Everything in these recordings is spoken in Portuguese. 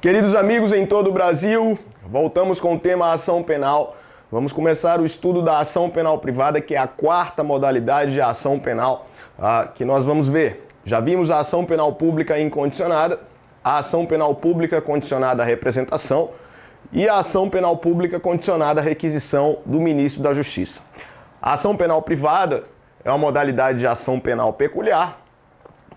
Queridos amigos em todo o Brasil, voltamos com o tema ação penal. Vamos começar o estudo da ação penal privada, que é a quarta modalidade de ação penal que nós vamos ver. Já vimos a ação penal pública incondicionada, a ação penal pública condicionada à representação e a ação penal pública condicionada à requisição do ministro da Justiça. A ação penal privada é uma modalidade de ação penal peculiar,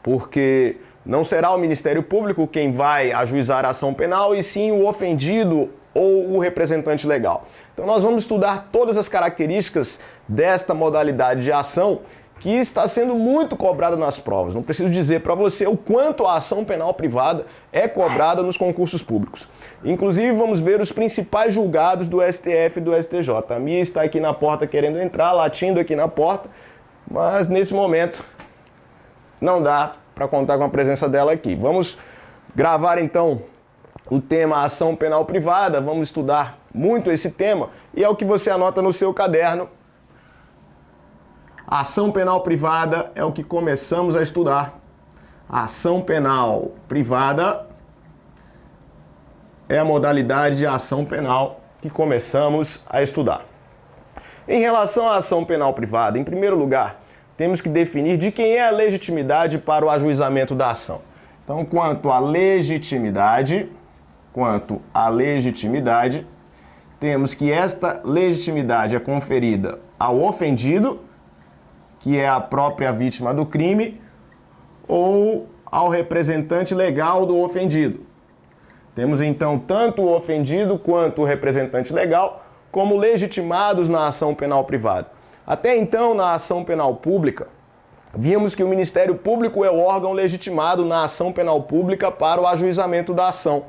porque não será o Ministério Público quem vai ajuizar a ação penal, e sim o ofendido ou o representante legal. Então nós vamos estudar todas as características desta modalidade de ação que está sendo muito cobrada nas provas. Não preciso dizer para você o quanto a ação penal privada é cobrada nos concursos públicos. Inclusive vamos ver os principais julgados do STF e do STJ. A Mia está aqui na porta querendo entrar, latindo aqui na porta, mas nesse momento não dá para contar com a presença dela aqui. Vamos gravar então o tema ação penal privada, vamos estudar muito esse tema e é o que você anota no seu caderno. A ação penal privada é o que começamos a estudar. A ação penal privada é a modalidade de ação penal que começamos a estudar. Em relação à ação penal privada, em primeiro lugar, temos que definir de quem é a legitimidade para o ajuizamento da ação. Então, quanto à legitimidade, temos que esta legitimidade é conferida ao ofendido, que é a própria vítima do crime, ou ao representante legal do ofendido. Temos então tanto o ofendido quanto o representante legal como legitimados na ação penal privada. Até então, na ação penal pública, vimos que o Ministério Público é o órgão legitimado na ação penal pública para o ajuizamento da ação.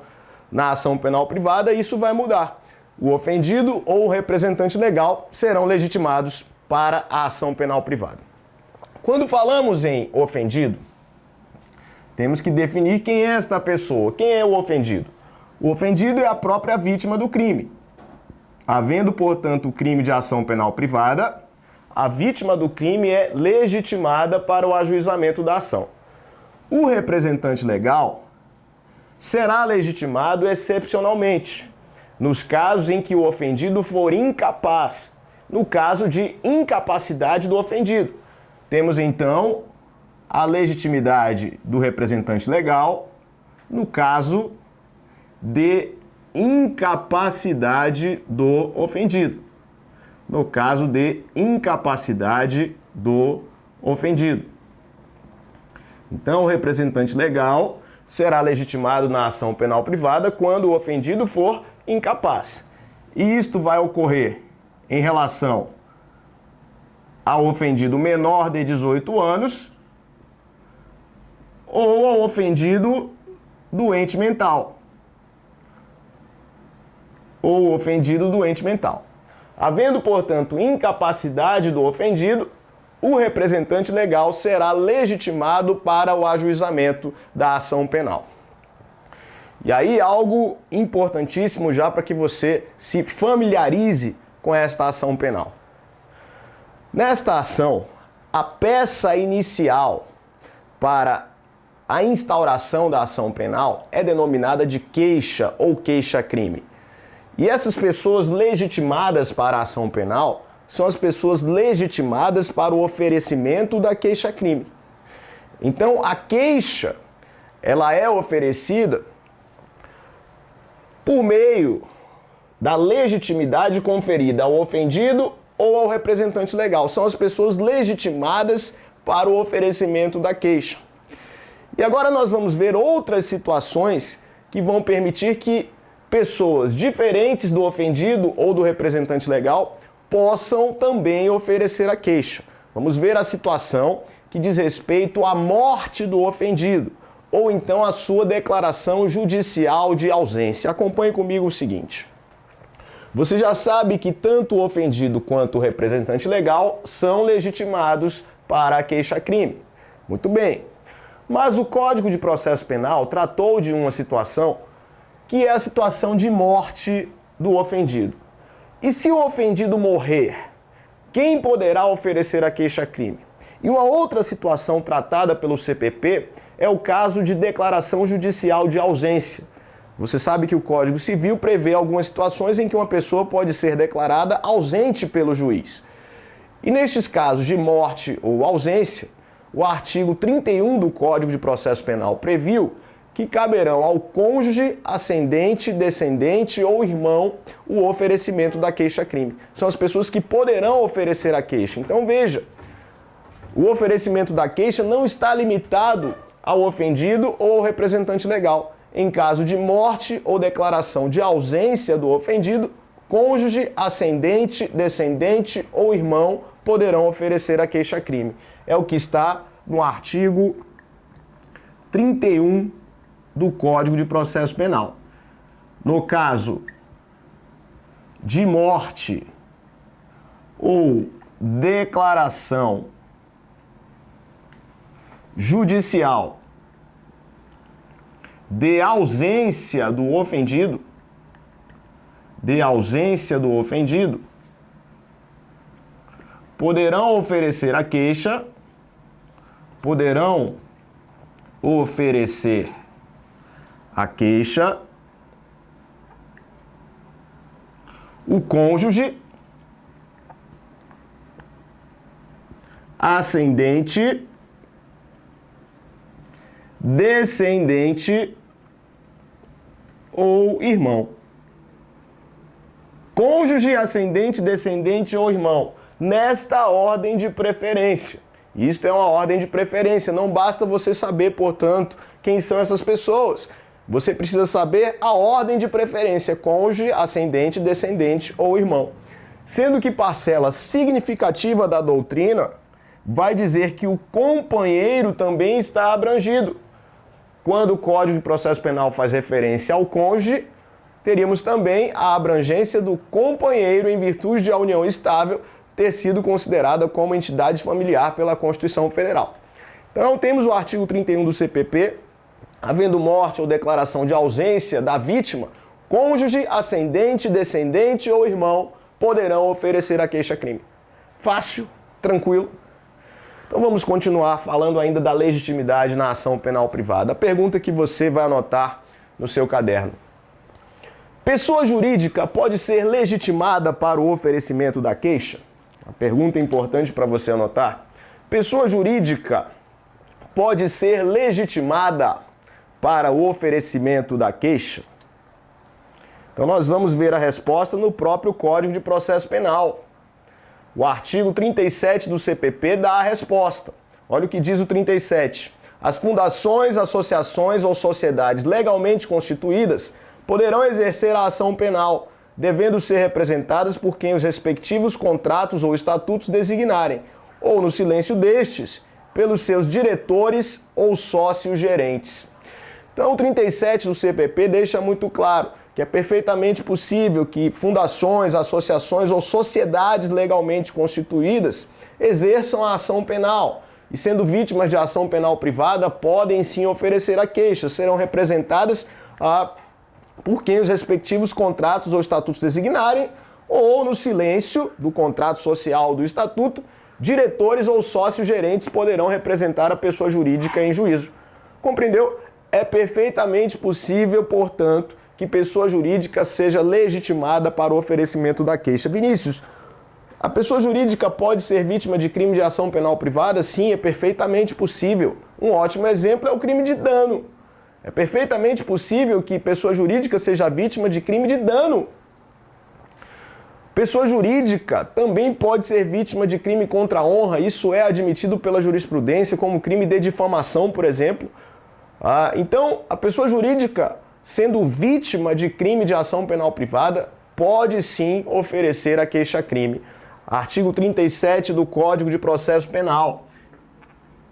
Na ação penal privada, isso vai mudar. O ofendido ou o representante legal serão legitimados para a ação penal privada. Quando falamos em ofendido, temos que definir quem é esta pessoa, quem é o ofendido. O ofendido é a própria vítima do crime. Havendo, portanto, o crime de ação penal privada, a vítima do crime é legitimada para o ajuizamento da ação. O representante legal será legitimado excepcionalmente, nos casos em que o ofendido for incapaz, no caso de incapacidade do ofendido. Temos então a legitimidade do representante legal no caso de incapacidade do ofendido. No caso de incapacidade do ofendido. Então, o representante legal será legitimado na ação penal privada quando o ofendido for incapaz. E isto vai ocorrer em relação ao ofendido menor de 18 anos ou ao ofendido doente mental. Ou ofendido doente mental. Havendo, portanto, incapacidade do ofendido, o representante legal será legitimado para o ajuizamento da ação penal. E aí, algo importantíssimo já para que você se familiarize com esta ação penal. Nesta ação, a peça inicial para a instauração da ação penal é denominada de queixa ou queixa-crime. E essas pessoas legitimadas para a ação penal são as pessoas legitimadas para o oferecimento da queixa-crime. Então, a queixa, ela é oferecida por meio da legitimidade conferida ao ofendido ou ao representante legal. São as pessoas legitimadas para o oferecimento da queixa. E agora nós vamos ver outras situações que vão permitir que pessoas diferentes do ofendido ou do representante legal possam também oferecer a queixa. Vamos ver a situação que diz respeito à morte do ofendido, ou então a sua declaração judicial de ausência. Acompanhe comigo o seguinte. Você já sabe que tanto o ofendido quanto o representante legal são legitimados para a queixa-crime. Muito bem. Mas o Código de Processo Penal tratou de uma situação que é a situação de morte do ofendido. E se o ofendido morrer, quem poderá oferecer a queixa-crime? E uma outra situação tratada pelo CPP é o caso de declaração judicial de ausência. Você sabe que o Código Civil prevê algumas situações em que uma pessoa pode ser declarada ausente pelo juiz. E nestes casos de morte ou ausência, o artigo 31 do Código de Processo Penal previu que caberão ao cônjuge, ascendente, descendente ou irmão o oferecimento da queixa-crime. São as pessoas que poderão oferecer a queixa. Então veja, o oferecimento da queixa não está limitado ao ofendido ou ao representante legal. Em caso de morte ou declaração de ausência do ofendido, cônjuge, ascendente, descendente ou irmão poderão oferecer a queixa-crime. É o que está no artigo 31 do Código de Processo Penal. No caso de morte ou declaração judicial de ausência do ofendido, poderão oferecer a queixa, o cônjuge, ascendente, descendente ou irmão. Cônjuge, ascendente, descendente ou irmão. Nesta ordem de preferência. Isto é uma ordem de preferência. Não basta você saber, portanto, quem são essas pessoas. Você precisa saber a ordem de preferência. Cônjuge, ascendente, descendente ou irmão. Sendo que parcela significativa da doutrina vai dizer que o companheiro também está abrangido. Quando o Código de Processo Penal faz referência ao cônjuge, teríamos também a abrangência do companheiro em virtude de a união estável ter sido considerada como entidade familiar pela Constituição Federal. Então, temos o artigo 31 do CPP, havendo morte ou declaração de ausência da vítima, cônjuge, ascendente, descendente ou irmão poderão oferecer a queixa-crime. Fácil, tranquilo. Então vamos continuar falando ainda da legitimidade na ação penal privada. A pergunta que você vai anotar no seu caderno. Pessoa jurídica pode ser legitimada para o oferecimento da queixa? A pergunta importante para você anotar. Pessoa jurídica pode ser legitimada para o oferecimento da queixa? Então nós vamos ver a resposta no próprio Código de Processo Penal. O artigo 37 do CPP dá a resposta. Olha o que diz o 37. As fundações, associações ou sociedades legalmente constituídas poderão exercer a ação penal, devendo ser representadas por quem os respectivos contratos ou estatutos designarem, ou no silêncio destes, pelos seus diretores ou sócios gerentes. Então, o 37 do CPP deixa muito claro que é perfeitamente possível que fundações, associações ou sociedades legalmente constituídas exerçam a ação penal e, sendo vítimas de ação penal privada, podem sim oferecer a queixa, serão representadas por quem os respectivos contratos ou estatutos designarem, ou no silêncio do contrato social do estatuto, diretores ou sócios gerentes poderão representar a pessoa jurídica em juízo. Compreendeu? É perfeitamente possível, portanto, que pessoa jurídica seja legitimada para o oferecimento da queixa. Vinícius, a pessoa jurídica pode ser vítima de crime de ação penal privada? Sim, é perfeitamente possível. Um ótimo exemplo é o crime de dano. É perfeitamente possível que pessoa jurídica seja vítima de crime de dano. Pessoa jurídica também pode ser vítima de crime contra a honra. Isso é admitido pela jurisprudência como crime de difamação, por exemplo. Então, a pessoa jurídica, sendo vítima de crime de ação penal privada, pode sim oferecer a queixa-crime. Artigo 37 do Código de Processo Penal.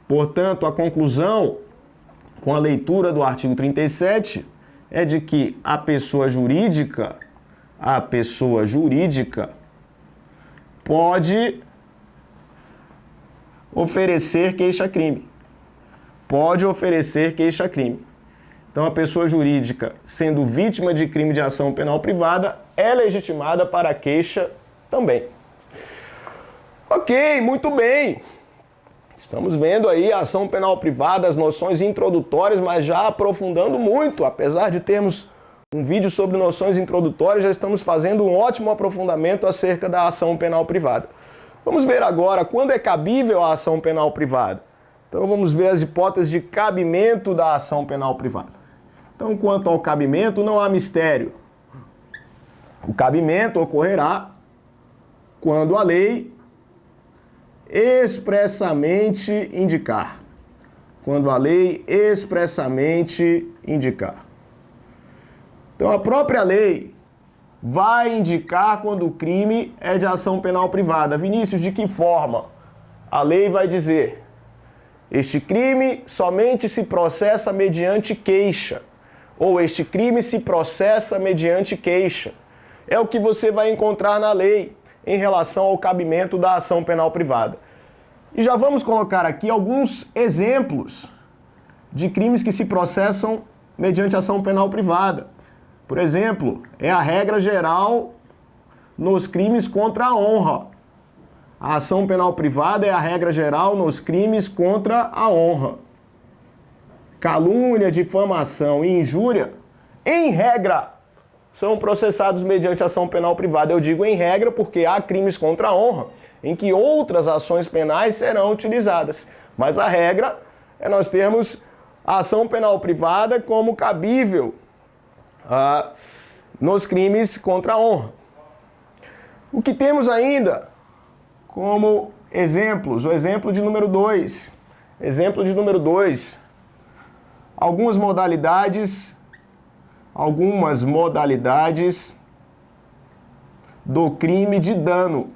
Portanto, a conclusão com a leitura do artigo 37 é de que a pessoa jurídica pode oferecer queixa-crime. Então, a pessoa jurídica, sendo vítima de crime de ação penal privada, é legitimada para a queixa também. Ok, muito bem. Estamos vendo aí a ação penal privada, as noções introdutórias, mas já aprofundando muito, apesar de termos um vídeo sobre noções introdutórias, já estamos fazendo um ótimo aprofundamento acerca da ação penal privada. Vamos ver agora quando é cabível a ação penal privada. Então vamos ver as hipóteses de cabimento da ação penal privada. Então, quanto ao cabimento, não há mistério. O cabimento ocorrerá quando a lei expressamente indicar. Quando a lei expressamente indicar. Então, a própria lei vai indicar quando o crime é de ação penal privada. Vinícius, de que forma? A lei vai dizer: este crime somente se processa mediante queixa. Ou este crime se processa mediante queixa. É o que você vai encontrar na lei em relação ao cabimento da ação penal privada. E já vamos colocar aqui alguns exemplos de crimes que se processam mediante ação penal privada. Por exemplo, é a regra geral nos crimes contra a honra. A ação penal privada é a regra geral nos crimes contra a honra. Calúnia, difamação e injúria, em regra, são processados mediante ação penal privada. Eu digo em regra porque há crimes contra a honra em que outras ações penais serão utilizadas. Mas a regra é nós termos a ação penal privada como cabível nos crimes contra a honra. O que temos ainda como exemplos? O exemplo de número 2. Exemplo de número 2. Algumas modalidades do crime de dano.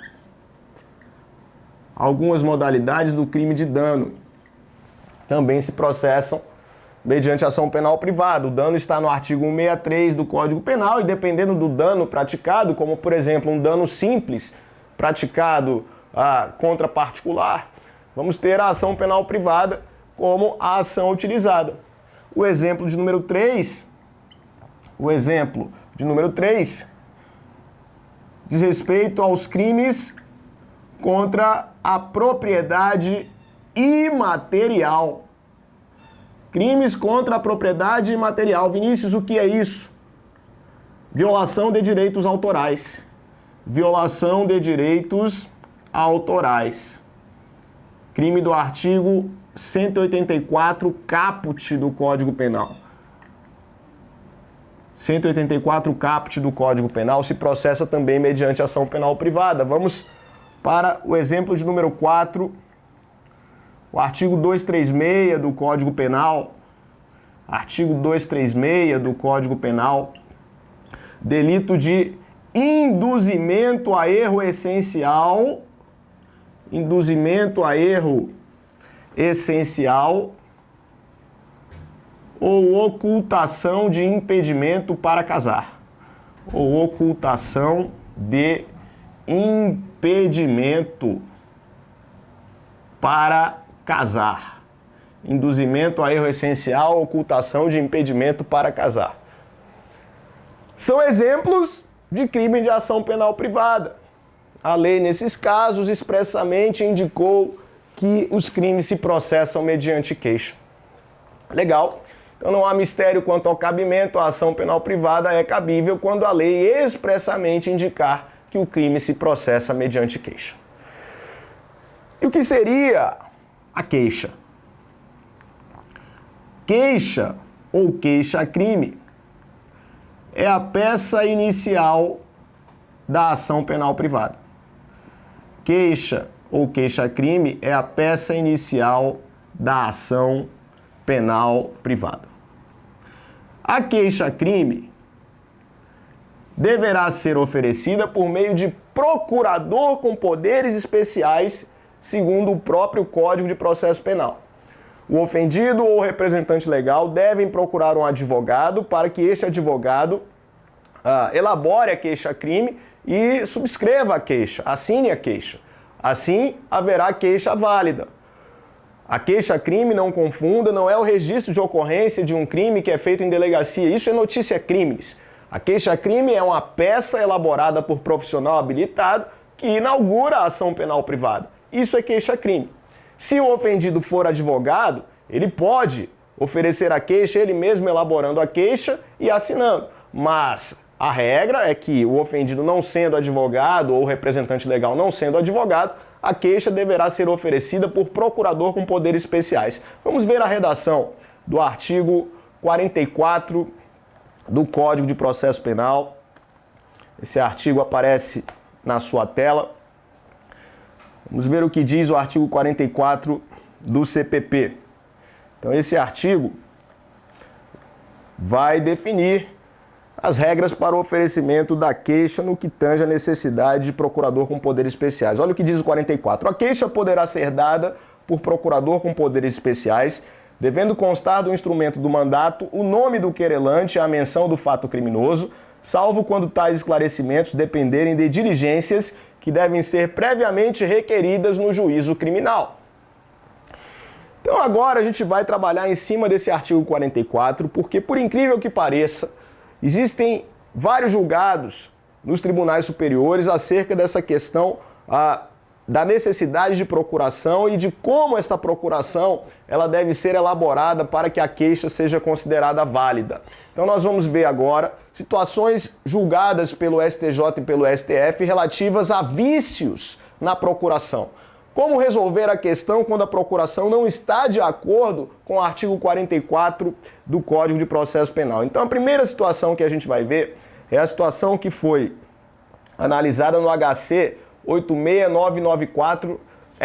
Algumas modalidades do crime de dano também se processam mediante ação penal privada. O dano está no artigo 163 do Código Penal e dependendo do dano praticado, como por exemplo um dano simples praticado contra particular, vamos ter a ação penal privada como a ação utilizada. O exemplo de número 3 diz respeito aos crimes contra a propriedade imaterial. Crimes contra a propriedade imaterial. Vinícius, o que é isso? Violação de direitos autorais. Violação de direitos autorais. Crime do artigo 184 caput do Código Penal. 184 caput do Código Penal se processa também mediante ação penal privada. Vamos para o exemplo de número 4, o artigo 236 do Código Penal. Artigo 236 do Código Penal. Delito de induzimento a erro essencial. Induzimento a erro essencial ou ocultação de impedimento para casar. Ou ocultação de impedimento para casar. Induzimento a erro essencial, ocultação de impedimento para casar. São exemplos de crime de ação penal privada. A lei, nesses casos, expressamente indicou que os crimes se processam mediante queixa. Legal. Então não há mistério quanto ao cabimento. A ação penal privada é cabível quando a lei expressamente indicar que o crime se processa mediante queixa. E o que seria a queixa? Queixa ou queixa-crime é a peça inicial da ação penal privada. Queixa ou queixa-crime é a peça inicial da ação penal privada. A queixa-crime deverá ser oferecida por meio de procurador com poderes especiais, segundo o próprio Código de Processo Penal. O ofendido ou representante legal devem procurar um advogado para que este advogado elabore a queixa-crime e subscreva a queixa, assine a queixa. Assim, haverá queixa válida. A queixa-crime, não confunda, não é o registro de ocorrência de um crime que é feito em delegacia. Isso é notícia crimes. A queixa-crime é uma peça elaborada por profissional habilitado que inaugura a ação penal privada. Isso é queixa-crime. Se o ofendido for advogado, ele pode oferecer a queixa, ele mesmo elaborando a queixa e assinando. mas a regra é que o ofendido não sendo advogado ou o representante legal não sendo advogado, a queixa deverá ser oferecida por procurador com poderes especiais. Vamos ver a redação do artigo 44 do Código de Processo Penal. Esse artigo aparece na sua tela. Vamos ver o que diz o artigo 44 do CPP. Então, esse artigo vai definir as regras para o oferecimento da queixa no que tange a necessidade de procurador com poderes especiais. Olha o que diz o 44. A queixa poderá ser dada por procurador com poderes especiais, devendo constar do instrumento do mandato o nome do querelante e a menção do fato criminoso, salvo quando tais esclarecimentos dependerem de diligências que devem ser previamente requeridas no juízo criminal. Então agora a gente vai trabalhar em cima desse artigo 44, porque por incrível que pareça, existem vários julgados nos tribunais superiores acerca dessa questão da necessidade de procuração e de como esta procuração ela deve ser elaborada para que a queixa seja considerada válida. Então nós vamos ver agora situações julgadas pelo STJ e pelo STF relativas a vícios na procuração. Como resolver a questão quando a procuração não está de acordo com o artigo 44 do Código de Processo Penal? Então, a primeira situação que a gente vai ver é a situação que foi analisada no HC 86994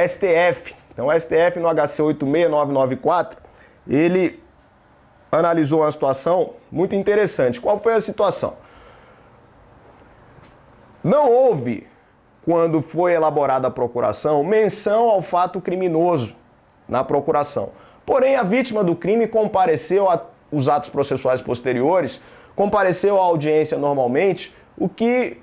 STF. Então, o STF no HC 86994, ele analisou uma situação muito interessante. Qual foi a situação? Não houve, quando foi elaborada a procuração, menção ao fato criminoso na procuração. Porém, a vítima do crime compareceu aos atos processuais posteriores, compareceu à audiência normalmente, o que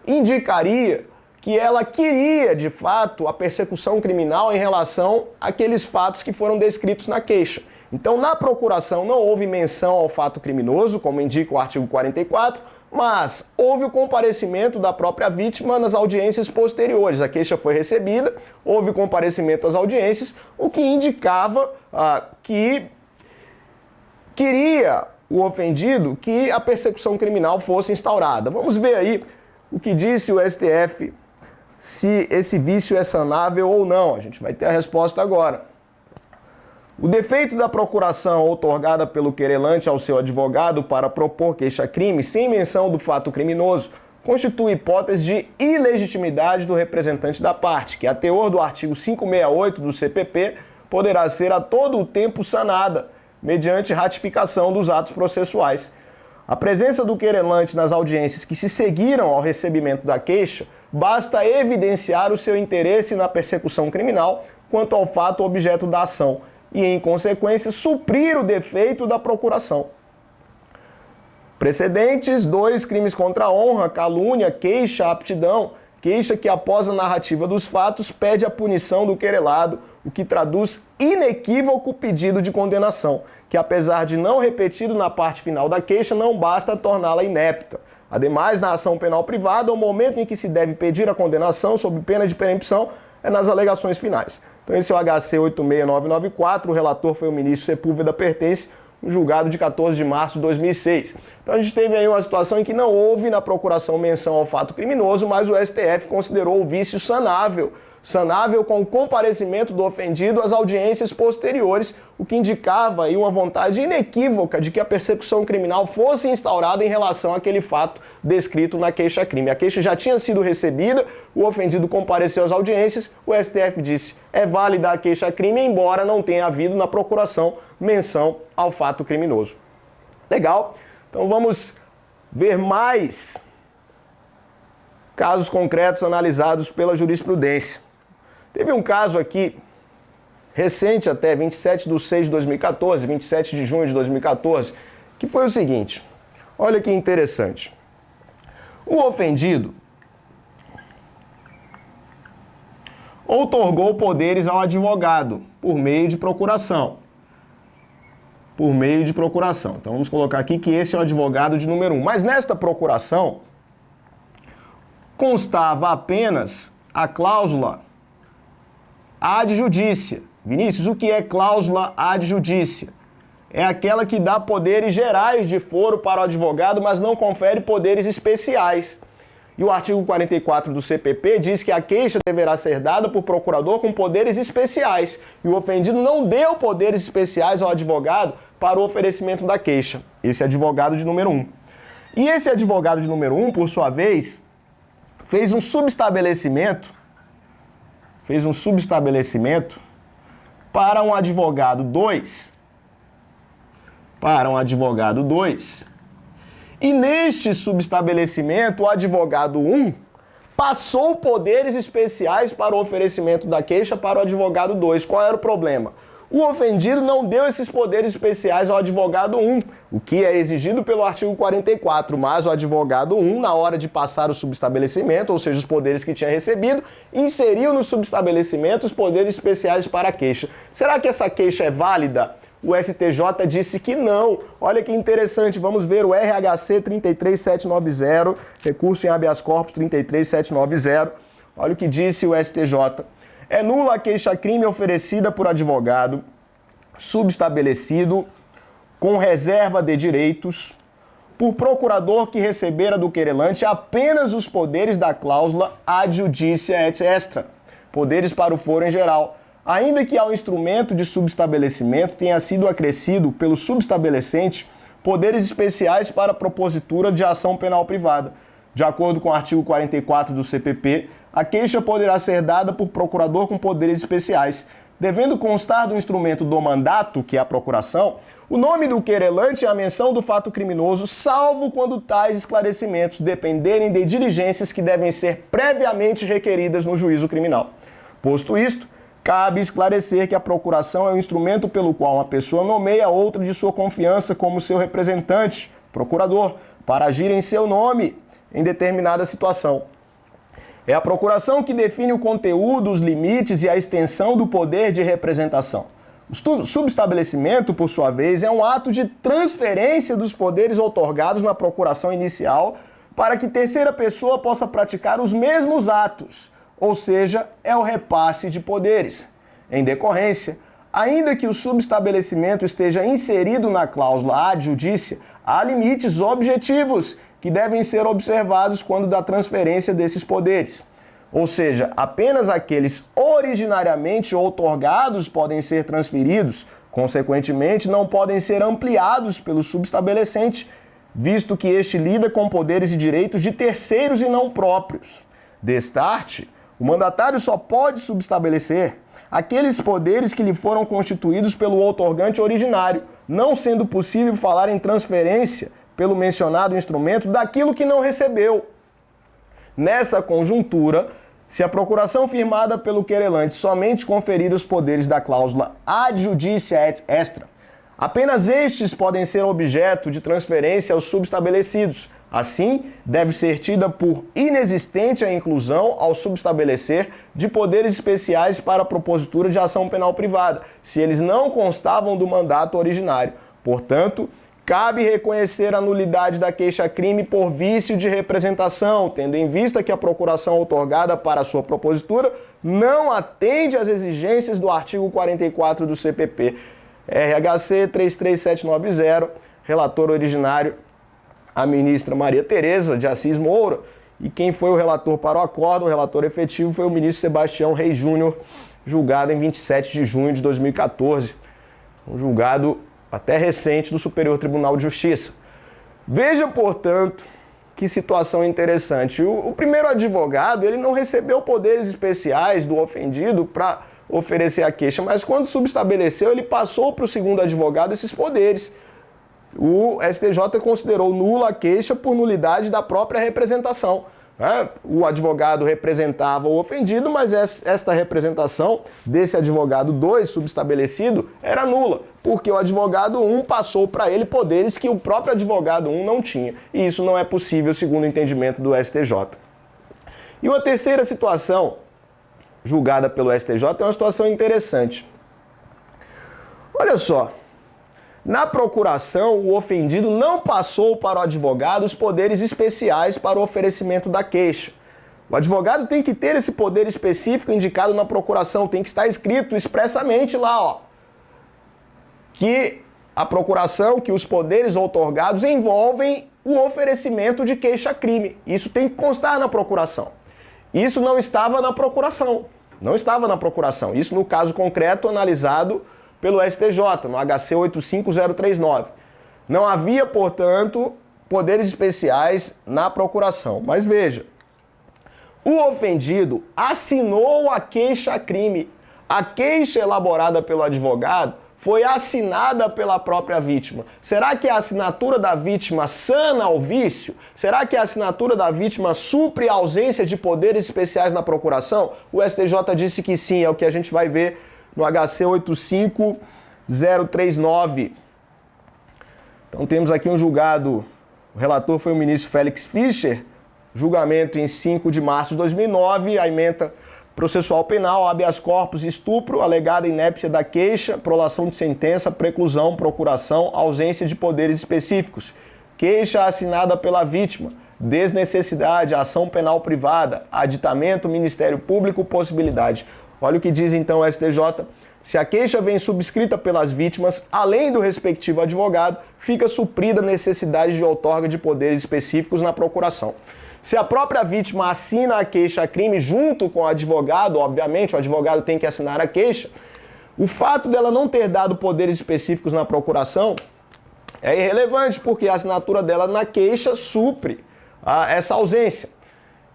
indicaria que ela queria, de fato, a persecução criminal em relação àqueles fatos que foram descritos na queixa. Então, na procuração não houve menção ao fato criminoso, como indica o artigo 44, mas houve o comparecimento da própria vítima nas audiências posteriores. A queixa foi recebida, houve comparecimento às audiências, o que indicava que queria o ofendido que a persecução criminal fosse instaurada. Vamos ver aí o que disse o STF, se esse vício é sanável ou não. A gente vai ter a resposta agora. O defeito da procuração outorgada pelo querelante ao seu advogado para propor queixa-crime sem menção do fato criminoso constitui hipótese de ilegitimidade do representante da parte, que, a teor do artigo 568 do CPP, poderá ser a todo o tempo sanada, mediante ratificação dos atos processuais. A presença do querelante nas audiências que se seguiram ao recebimento da queixa basta evidenciar o seu interesse na persecução criminal quanto ao fato objeto da ação, e, em consequência, suprir o defeito da procuração. Precedentes: 2 crimes contra a honra, calúnia, queixa, aptidão, queixa que, após a narrativa dos fatos, pede a punição do querelado, o que traduz inequívoco pedido de condenação, que, apesar de não repetido na parte final da queixa, não basta torná-la inepta. Ademais, na ação penal privada, o momento em que se deve pedir a condenação sob pena de perempção é nas alegações finais. Então esse é o HC 86994, o relator foi o ministro Sepúlveda Pertence, no julgado de 14 de março de 2006. Então a gente teve aí uma situação em que não houve na procuração menção ao fato criminoso, mas o STF considerou o vício sanável com o comparecimento do ofendido às audiências posteriores, o que indicava aí uma vontade inequívoca de que a persecução criminal fosse instaurada em relação àquele fato descrito na queixa-crime. A queixa já tinha sido recebida, o ofendido compareceu às audiências, o STF disse: é válida a queixa-crime, embora não tenha havido na procuração menção ao fato criminoso. Legal? Então vamos ver mais casos concretos analisados pela jurisprudência. Teve um caso aqui, recente até, 27/6/2014, 27 de junho de 2014, que foi o seguinte. Olha que interessante. O ofendido outorgou poderes ao advogado por meio de procuração. Então vamos colocar aqui que esse é o advogado de número 1. Mas nesta procuração constava apenas a cláusula ad judícia. Vinícius, o que é cláusula ad judícia? é aquela que dá poderes gerais de foro para o advogado, mas não confere poderes especiais. E o artigo 44 do CPP diz que a queixa deverá ser dada por procurador com poderes especiais. E o ofendido não deu poderes especiais ao advogado para o oferecimento da queixa. Esse é advogado de número 1. E esse advogado de número 1, por sua vez, fez um subestabelecimento para um advogado 2. E neste subestabelecimento, o advogado 1 passou poderes especiais para o oferecimento da queixa para o advogado 2. Qual era o problema? O ofendido não deu esses poderes especiais ao advogado 1, o que é exigido pelo artigo 44, mas o advogado 1, na hora de passar o subestabelecimento, ou seja, os poderes que tinha recebido, inseriu no subestabelecimento os poderes especiais para a queixa. Será que essa queixa é válida? O STJ disse que não. Olha que interessante, vamos ver o RHC 33790, recurso em habeas corpus 33790. Olha o que disse o STJ. É nula a queixa-crime oferecida por advogado subestabelecido com reserva de direitos por procurador que recebera do querelante apenas os poderes da cláusula ad judicia et extra, poderes para o foro em geral, ainda que ao instrumento de subestabelecimento tenha sido acrescido pelo subestabelecente poderes especiais para a propositura de ação penal privada. De acordo com o artigo 44 do CPP, a queixa poderá ser dada por procurador com poderes especiais, devendo constar do instrumento do mandato, que é a procuração, o nome do querelante e a menção do fato criminoso, salvo quando tais esclarecimentos dependerem de diligências que devem ser previamente requeridas no juízo criminal. Posto isto, cabe esclarecer que a procuração é o instrumento pelo qual uma pessoa nomeia outra de sua confiança como seu representante, procurador, para agir em seu nome em determinada situação. É a procuração que define o conteúdo, os limites e a extensão do poder de representação. O subestabelecimento, por sua vez, é um ato de transferência dos poderes outorgados na procuração inicial para que terceira pessoa possa praticar os mesmos atos, ou seja, é o repasse de poderes. Em decorrência, ainda que o subestabelecimento esteja inserido na cláusula ad judicia, há limites objetivos que devem ser observados quando da transferência desses poderes. Ou seja, apenas aqueles originariamente outorgados podem ser transferidos, consequentemente não podem ser ampliados pelo subestabelecente, visto que este lida com poderes e direitos de terceiros e não próprios. Destarte, o mandatário só pode subestabelecer aqueles poderes que lhe foram constituídos pelo outorgante originário, não sendo possível falar em transferência pelo mencionado instrumento daquilo que não recebeu. Nessa conjuntura, se a procuração firmada pelo querelante somente conferir os poderes da cláusula ad judicia et extra, apenas estes podem ser objeto de transferência aos subestabelecidos. Assim, deve ser tida por inexistente a inclusão ao subestabelecer de poderes especiais para a propositura de ação penal privada, se eles não constavam do mandato originário. Portanto, cabe reconhecer a nulidade da queixa-crime por vício de representação, tendo em vista que a procuração outorgada para a sua propositura não atende às exigências do artigo 44 do CPP. RHC 33790, relator originário, a ministra Maria Tereza de Assis Moura, e quem foi o relator para o acordo, o relator efetivo, foi o ministro Sebastião Reis Júnior, julgado em 27 de junho de 2014. Um julgado até recente do Superior Tribunal de Justiça. Veja, portanto, que situação interessante. O primeiro advogado, ele não recebeu poderes especiais do ofendido para oferecer a queixa, mas quando subestabeleceu, ele passou para o segundo advogado esses poderes. O STJ considerou nula a queixa por nulidade da própria representação. O advogado representava o ofendido, mas esta representação desse advogado 2 subestabelecido era nula, porque o advogado 1 passou para ele poderes que o próprio advogado 1 não tinha. E isso não é possível segundo o entendimento do STJ. E uma terceira situação julgada pelo STJ é uma situação interessante. Olha só. Na procuração, o ofendido não passou para o advogado os poderes especiais para o oferecimento da queixa. O advogado tem que ter esse poder específico indicado na procuração, tem que estar escrito expressamente lá, que a procuração que os poderes outorgados envolvem o oferecimento de queixa-crime. Isso tem que constar na procuração. Isso não estava na procuração. Não estava na procuração. Isso no caso concreto analisado pelo STJ, no HC 85039. Não havia, portanto, poderes especiais na procuração. Mas veja, o ofendido assinou a queixa-crime. A queixa elaborada pelo advogado foi assinada pela própria vítima. Será que a assinatura da vítima sana o vício? Será que a assinatura da vítima supre a ausência de poderes especiais na procuração? O STJ disse que sim, é o que a gente vai ver no HC 85039. Então temos aqui um julgado, o relator foi o ministro Félix Fischer, julgamento em 5 de março de 2009, a ementa processual penal, habeas corpus, estupro, alegada inépcia da queixa, prolação de sentença, preclusão, procuração, ausência de poderes específicos, queixa assinada pela vítima, desnecessidade, ação penal privada, aditamento, Ministério Público, possibilidade. Olha o que diz então o STJ. Se a queixa vem subscrita pelas vítimas, além do respectivo advogado, fica suprida a necessidade de outorga de poderes específicos na procuração. Se a própria vítima assina a queixa-crime junto com o advogado, obviamente o advogado tem que assinar a queixa, o fato dela não ter dado poderes específicos na procuração é irrelevante, porque a assinatura dela na queixa supre essa ausência.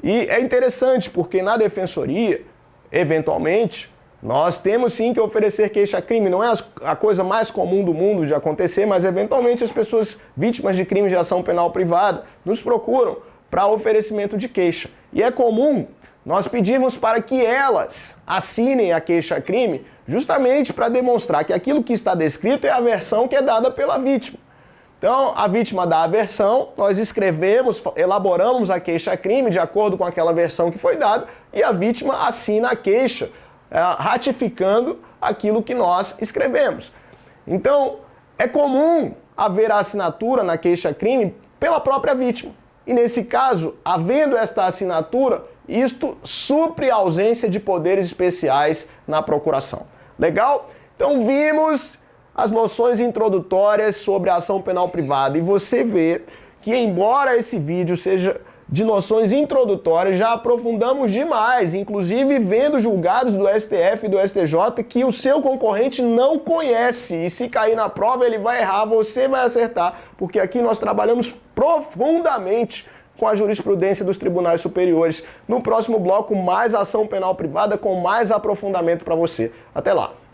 E é interessante, porque na defensoria, eventualmente, nós temos sim que oferecer queixa-crime. Não é a coisa mais comum do mundo de acontecer, mas eventualmente as pessoas vítimas de crimes de ação penal privada nos procuram para oferecimento de queixa. E é comum nós pedirmos para que elas assinem a queixa-crime justamente para demonstrar que aquilo que está descrito é a versão que é dada pela vítima. Então, a vítima dá a versão, nós escrevemos, elaboramos a queixa-crime de acordo com aquela versão que foi dada e a vítima assina a queixa, ratificando aquilo que nós escrevemos. Então, é comum haver a assinatura na queixa-crime pela própria vítima. E nesse caso, havendo esta assinatura, isto supre a ausência de poderes especiais na procuração. Legal? Então vimos as noções introdutórias sobre a ação penal privada e você vê que, embora esse vídeo seja de noções introdutórias, já aprofundamos demais, inclusive vendo julgados do STF e do STJ que o seu concorrente não conhece. E se cair na prova, ele vai errar, você vai acertar, porque aqui nós trabalhamos profundamente com a jurisprudência dos tribunais superiores. No próximo bloco, mais ação penal privada com mais aprofundamento para você. Até lá!